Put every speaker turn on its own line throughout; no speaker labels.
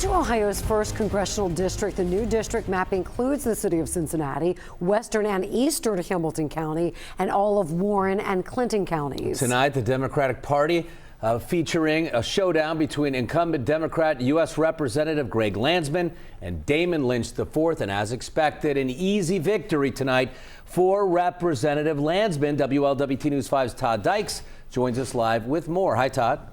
to Ohio's first congressional district. The new district map includes the city of Cincinnati, western and eastern Hamilton County, and all of Warren and Clinton counties.
Tonight, the Democratic Party featuring a showdown between incumbent Democrat U.S. Representative Greg Landsman and Damon Lynch IV. And as expected, an easy victory tonight for Representative Landsman. WLWT News 5's Todd Dykes joins us live with more. Hi, Todd.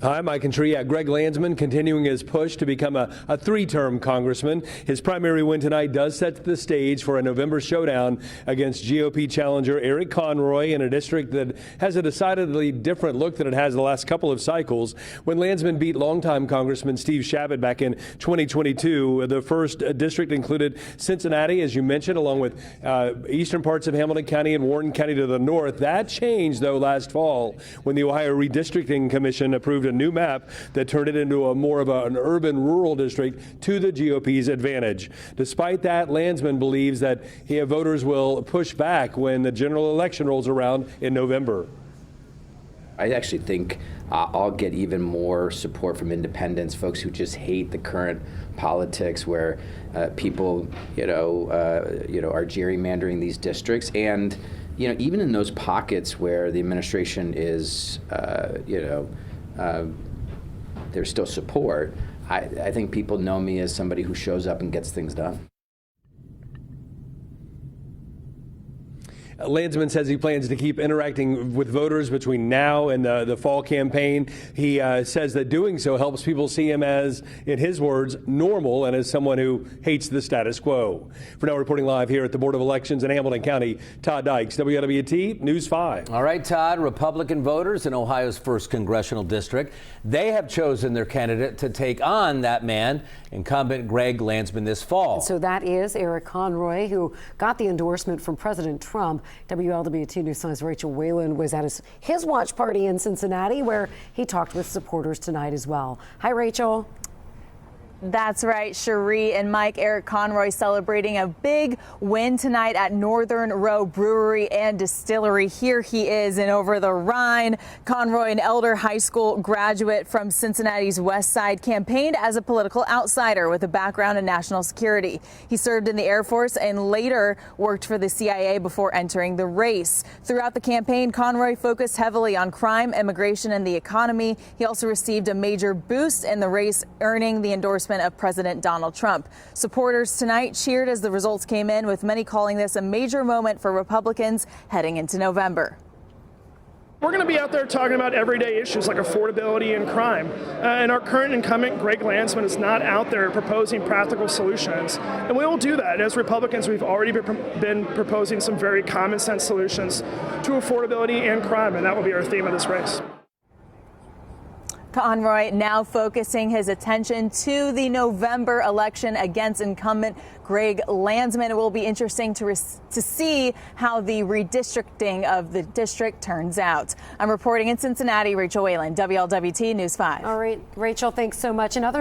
Hi, Mike and Tree. Greg Landsman continuing his push to become a three-term congressman. His primary win tonight does set the stage for a November showdown against GOP challenger Eric Conroy in a district that has a decidedly different look than it has the last couple of cycles. When Landsman beat longtime Congressman Steve Chabot back in 2022, the first district included Cincinnati, as you mentioned, along with eastern parts of Hamilton County and Warren County to the north. That changed, though, last fall when the Ohio Redistricting Commission approved a new map that turned it into a more of an urban rural district to the GOP's advantage. Despite that, Landsman believes that voters will push back when the general election rolls around in November.
I actually think I'll get even more support from independents, folks who just hate the current politics where people, are gerrymandering these districts. And, even in those pockets where the administration is, there's still support. I think people know me as somebody who shows up and gets things done.
Landsman says he plans to keep interacting with voters between now and the fall campaign. He says that doing so helps people see him as, in his words, normal and as someone who hates the status quo. For now, reporting live here at the Board of Elections in Hamilton County, Todd Dykes, WLWT News 5.
All right, Todd, Republican voters in Ohio's first congressional district, they have chosen their candidate to take on that man, incumbent Greg Landsman, this fall.
So that is Eric Conroy, who got the endorsement from President Trump. WLWT News 5's Rachel Whalen was at his watch party in Cincinnati, where he talked with supporters tonight as well. Hi, Rachel.
That's right, Cherie and Mike. Eric Conroy celebrating a big win tonight at Northern Row Brewery and Distillery. Here he is in Over the Rhine. Conroy, an Elder High School graduate from Cincinnati's West Side, campaigned as a political outsider with a background in national security. He served in the Air Force and later worked for the CIA before entering the race. Throughout the campaign, Conroy focused heavily on crime, immigration, and the economy. He also received a major boost in the race, earning the endorsement of President Donald Trump. Supporters tonight cheered as the results came in, with many calling this a major moment for Republicans heading into November.
We're going to be out there talking about everyday issues like affordability and crime. And our current incumbent, Greg Landsman, is not out there proposing practical solutions. And we will do that. As Republicans, we've already been proposing some very common sense solutions to affordability and crime, and that will be our theme of this race.
Conroy now focusing his attention to the November election against incumbent Greg Landsman. It will be interesting to see how the redistricting of the district turns out. I'm reporting in Cincinnati, Rachel Whalen, WLWT News 5.
All right, Rachel, thanks so much. And other